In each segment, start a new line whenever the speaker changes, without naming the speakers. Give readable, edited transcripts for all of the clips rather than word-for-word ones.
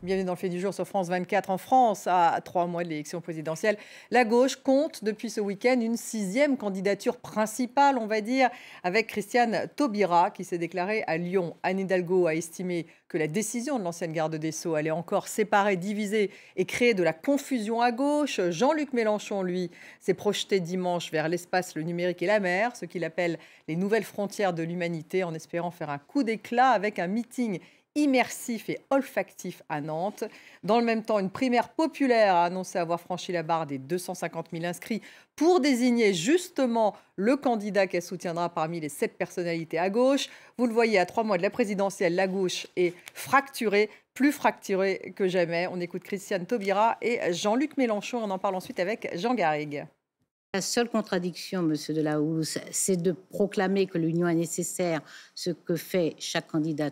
Bienvenue dans le fait du jour sur France 24. En France, à 3 mois de l'élection présidentielle, la gauche compte depuis ce week-end une 6e candidature principale, on va dire, avec Christiane Taubira qui s'est déclarée à Lyon. Anne Hidalgo a estimé que la décision de l'ancienne garde des Sceaux allait encore séparer, diviser et créer de la confusion à gauche. Jean-Luc Mélenchon, lui, s'est projeté dimanche vers l'espace, le numérique et la mer, ce qu'il appelle les nouvelles frontières de l'humanité, en espérant faire un coup d'éclat avec un meeting immersif et olfactif à Nantes. Dans le même temps, une primaire populaire a annoncé avoir franchi la barre des 250 000 inscrits pour désigner justement le candidat qu'elle soutiendra parmi les 7 personnalités à gauche. Vous le voyez, à 3 mois de la présidentielle, la gauche est fracturée, plus fracturée que jamais. On écoute Christiane Taubira et Jean-Luc Mélenchon. On en parle ensuite avec Jean Garrigue.
La seule contradiction, monsieur Delahousse, c'est de proclamer que l'union est nécessaire, ce que fait chaque candidat,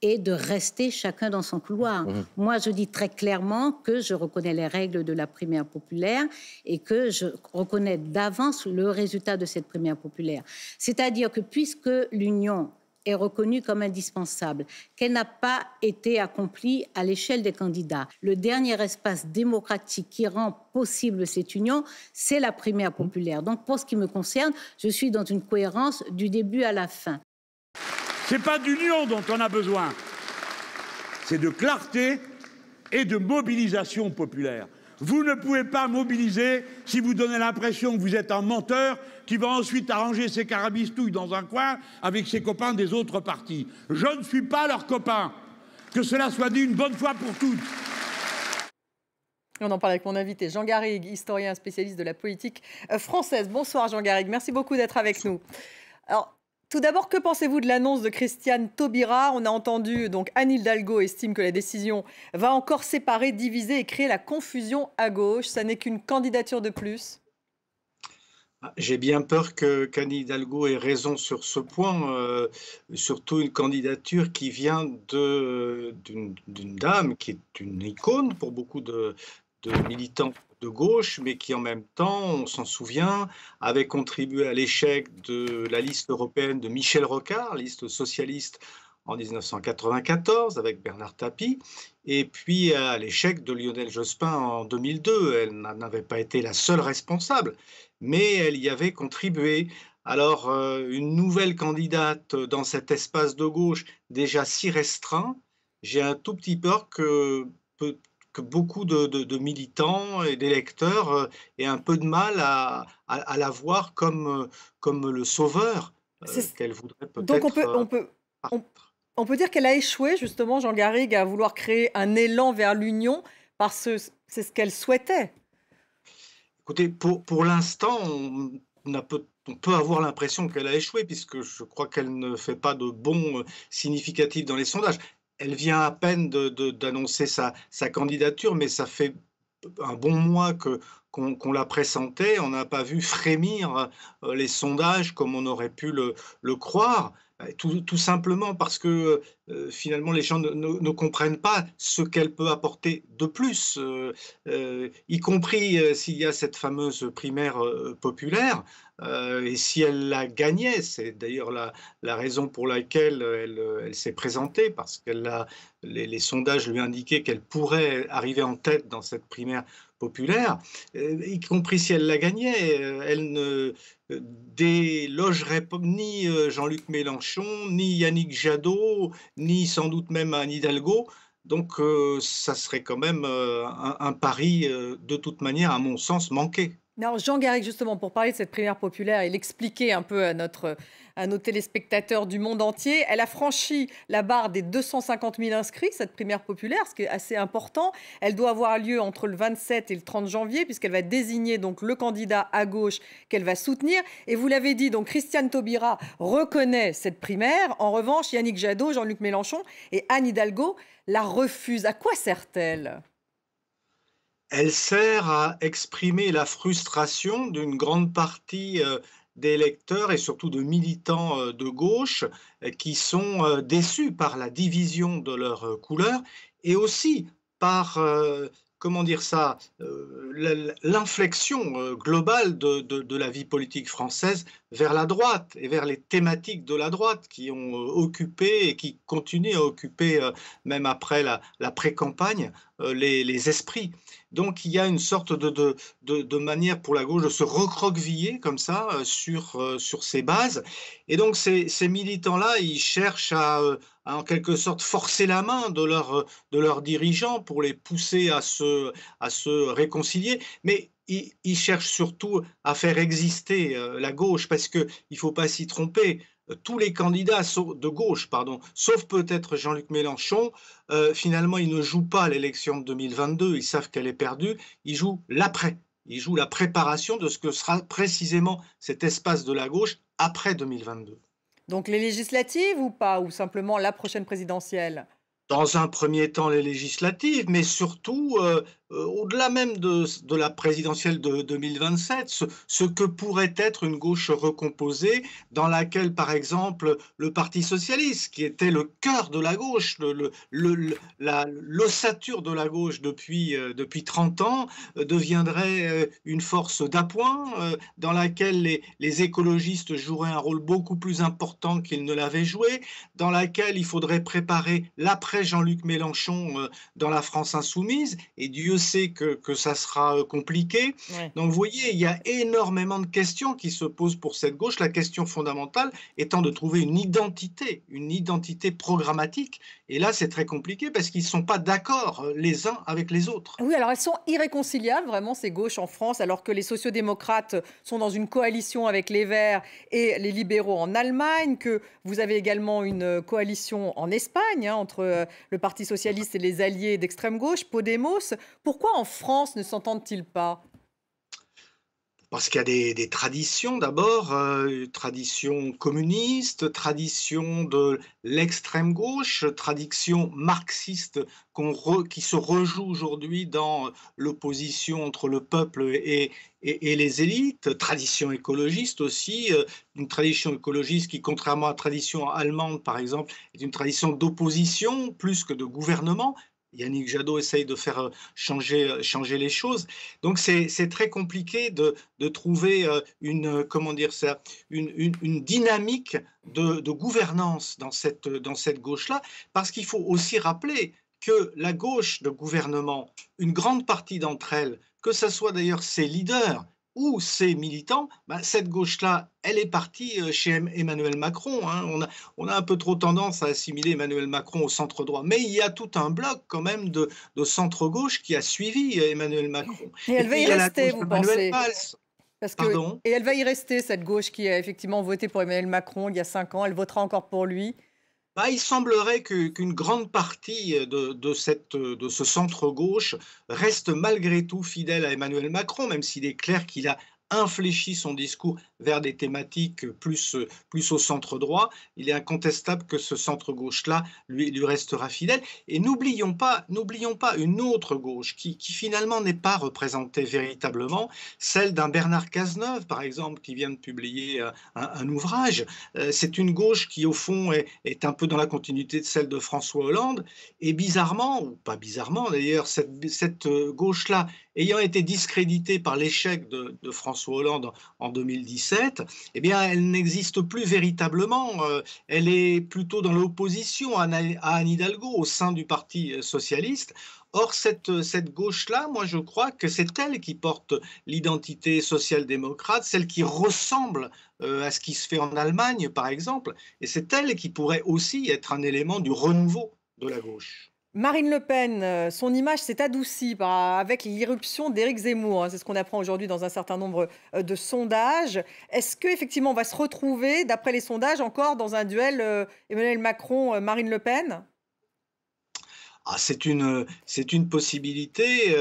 et de rester chacun dans son couloir. Moi, je dis très clairement que je reconnais les règles de la primaire populaire et que je reconnais d'avance le résultat de cette primaire populaire. C'est-à-dire que puisque l'union est reconnue comme indispensable, qu'elle n'a pas été accomplie à l'échelle des candidats. Le dernier espace démocratique qui rend possible cette union, c'est la primaire populaire. Donc, pour ce qui me concerne, je suis dans une cohérence du début à la fin.
Ce n'est pas d'union dont on a besoin, c'est de clarté et de mobilisation populaire. Vous ne pouvez pas mobiliser si vous donnez l'impression que vous êtes un menteur qui va ensuite arranger ses carabistouilles dans un coin avec ses copains des autres partis. Je ne suis pas leur copain. Que cela soit dit une bonne fois pour toutes.
On en parle avec mon invité Jean Garrigue, historien spécialiste de la politique française. Bonsoir Jean Garrigue, merci beaucoup d'être avec nous. Alors, tout d'abord, que pensez-vous de l'annonce de Christiane Taubira? On a entendu, donc Anne Hidalgo estime que la décision va encore séparer, diviser et créer la confusion à gauche. Ça n'est qu'une candidature de plus.
J'ai bien peur qu'Anne Hidalgo ait raison sur ce point, surtout une candidature qui vient d'une dame qui est une icône pour beaucoup de militants de gauche, mais qui en même temps, on s'en souvient, avait contribué à l'échec de la liste européenne de Michel Rocard, liste socialiste en 1994 avec Bernard Tapie, et puis à l'échec de Lionel Jospin en 2002. Elle n'en avait pas été la seule responsable, mais elle y avait contribué. Alors, une nouvelle candidate dans cet espace de gauche déjà si restreint, j'ai un tout petit peur que beaucoup de militants et d'électeurs aient un peu de mal à la voir comme le sauveur qu'elle voudrait
Donc
peut-être.
on peut dire qu'elle a échoué justement, Jean Garrigue, à vouloir créer un élan vers l'union parce que c'est ce qu'elle souhaitait.
Écoutez, pour l'instant, on peut avoir l'impression qu'elle a échoué, puisque je crois qu'elle ne fait pas de bons significatifs dans les sondages. Elle vient à peine d'annoncer sa candidature, mais ça fait un bon mois qu'on la pressentait. On n'a pas vu frémir les sondages comme on aurait pu le croire. Tout simplement parce que finalement les gens ne comprennent pas ce qu'elle peut apporter de plus, y compris s'il y a cette fameuse primaire populaire. Et si elle la gagnait, c'est d'ailleurs la raison pour laquelle elle s'est présentée, parce que les sondages lui indiquaient qu'elle pourrait arriver en tête dans cette primaire populaire, y compris si elle la gagnait, elle ne délogerait ni Jean-Luc Mélenchon, ni Yannick Jadot, ni sans doute même Anne Hidalgo. Donc ça serait quand même un pari de toute manière, à mon sens, manqué.
Non, Jean Garrigue, justement, pour parler de cette primaire populaire et l'expliquer un peu à nos téléspectateurs du monde entier, elle a franchi la barre des 250 000 inscrits, cette primaire populaire, ce qui est assez important. Elle doit avoir lieu entre le 27 et le 30 janvier, puisqu'elle va désigner donc le candidat à gauche qu'elle va soutenir. Et vous l'avez dit, donc Christiane Taubira reconnaît cette primaire. En revanche, Yannick Jadot, Jean-Luc Mélenchon et Anne Hidalgo la refusent. À quoi sert-elle ?
Elle sert à exprimer la frustration d'une grande partie des électeurs et surtout de militants de gauche qui sont déçus par la division de leurs couleurs et aussi par comment dire ça, l'inflexion globale de la vie politique française vers la droite et vers les thématiques de la droite qui ont occupé et qui continuent à occuper, même après la pré-campagne, les esprits. Donc il y a une sorte de manière pour la gauche de se recroqueviller comme ça sur ces bases. Et donc ces militants-là, ils cherchent à en quelque sorte forcer la main de leurs dirigeants pour les pousser à se réconcilier. Mais ils cherchent surtout à faire exister la gauche, parce qu'il ne faut pas s'y tromper. Tous les candidats de gauche, pardon, sauf peut-être Jean-Luc Mélenchon, finalement, ils ne jouent pas l'élection de 2022, ils savent qu'elle est perdue, ils jouent l'après. Ils jouent la préparation de ce que sera précisément cet espace de la gauche après 2022.
Donc les législatives ou pas? Ou simplement la prochaine présidentielle?
Dans un premier temps, les législatives, mais surtout, au-delà même de la présidentielle de 2027, ce que pourrait être une gauche recomposée dans laquelle, par exemple, le Parti socialiste, qui était le cœur de la gauche, l'ossature de la gauche depuis 30 ans, deviendrait une force d'appoint, dans laquelle les écologistes joueraient un rôle beaucoup plus important qu'ils ne l'avaient joué, dans laquelle il faudrait préparer l'après Jean-Luc Mélenchon dans la France insoumise, et Dieu sait que ça sera compliqué. Ouais. Donc vous voyez, il y a énormément de questions qui se posent pour cette gauche, la question fondamentale étant de trouver une identité programmatique, et là c'est très compliqué parce qu'ils ne sont pas d'accord les uns avec les autres.
Oui, alors elles sont irréconciliables vraiment ces gauches en France, alors que les sociodémocrates sont dans une coalition avec les Verts et les libéraux en Allemagne, que vous avez également une coalition en Espagne entre le Parti socialiste et les alliés d'extrême gauche, Podemos. Pourquoi en France ne s'entendent-ils pas?
Parce qu'il y a des traditions d'abord, tradition communiste, tradition de l'extrême gauche, tradition marxiste qui se rejoue aujourd'hui dans l'opposition entre le peuple et les élites, tradition écologiste aussi, une tradition écologiste qui, contrairement à la tradition allemande par exemple, est une tradition d'opposition plus que de gouvernement. Yannick Jadot essaye de faire changer les choses. Donc c'est très compliqué de trouver une dynamique de gouvernance dans cette gauche-là, parce qu'il faut aussi rappeler que la gauche de gouvernement, une grande partie d'entre elles, que ce soit d'ailleurs ses leaders ou ses militants, cette gauche-là, elle est partie chez Emmanuel Macron. Hein. On a un peu trop tendance à assimiler Emmanuel Macron au centre-droit. Mais il y a tout un bloc quand même de centre-gauche qui a suivi Emmanuel Macron.
Et elle va y rester, vous pensez? Et elle va y rester, cette gauche qui a effectivement voté pour Emmanuel Macron il y a 5 ans. Elle votera encore pour lui.
Il semblerait qu'une grande partie de ce centre-gauche reste malgré tout fidèle à Emmanuel Macron, même s'il est clair qu'il a infléchi son discours vers des thématiques plus au centre droit. Il est incontestable que ce centre gauche-là lui restera fidèle. Et n'oublions pas une autre gauche qui finalement n'est pas représentée véritablement, celle d'un Bernard Cazeneuve, par exemple, qui vient de publier un ouvrage. C'est une gauche qui, au fond, est un peu dans la continuité de celle de François Hollande. Et bizarrement, ou pas bizarrement d'ailleurs, cette gauche-là, ayant été discréditée par l'échec de François Hollande en 2017, eh bien, elle n'existe plus véritablement. Elle est plutôt dans l'opposition à Anne Hidalgo au sein du Parti socialiste. Or, cette gauche-là, moi, je crois que c'est elle qui porte l'identité social-démocrate, celle qui ressemble à ce qui se fait en Allemagne, par exemple, et c'est elle qui pourrait aussi être un élément du renouveau de la gauche.
Marine Le Pen, son image s'est adoucie avec l'irruption d'Éric Zemmour. C'est ce qu'on apprend aujourd'hui dans un certain nombre de sondages. Est-ce qu'effectivement on va se retrouver, d'après les sondages, encore dans un duel Emmanuel Macron-Marine Le Pen ?
C'est une possibilité.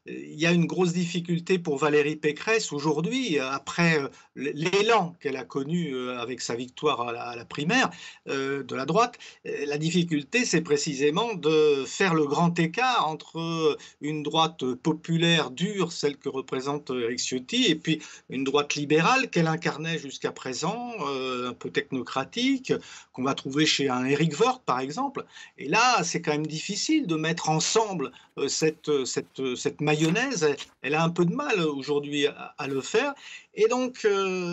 Il y a une grosse difficulté pour Valérie Pécresse aujourd'hui, après l'élan qu'elle a connu avec sa victoire à la primaire de la droite. La difficulté, c'est précisément de faire le grand écart entre une droite populaire dure, celle que représente Éric Ciotti, et puis une droite libérale qu'elle incarnait jusqu'à présent, un peu technocratique, qu'on va trouver chez un Éric Woerth, par exemple. Et là, c'est quand même difficile difficile de mettre ensemble cette mayonnaise. Elle a un peu de mal aujourd'hui à le faire. Et donc,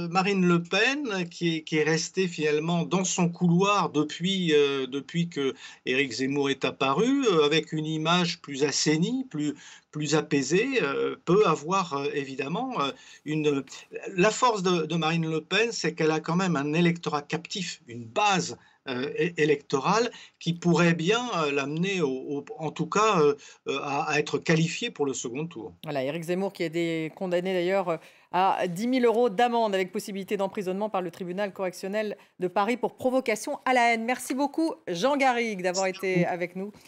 Marine Le Pen, qui est restée finalement dans son couloir depuis que Éric Zemmour est apparu, avec une image plus assainie, plus apaisée, peut avoir évidemment une... La force de Marine Le Pen, c'est qu'elle a quand même un électorat captif, une base électorale qui pourrait bien l'amener, en tout cas, à être qualifié pour le second tour.
Voilà, Éric Zemmour qui a été condamné d'ailleurs à 10 000 euros d'amende avec possibilité d'emprisonnement par le tribunal correctionnel de Paris pour provocation à la haine. Merci beaucoup Jean Garrigue d'avoir été avec nous.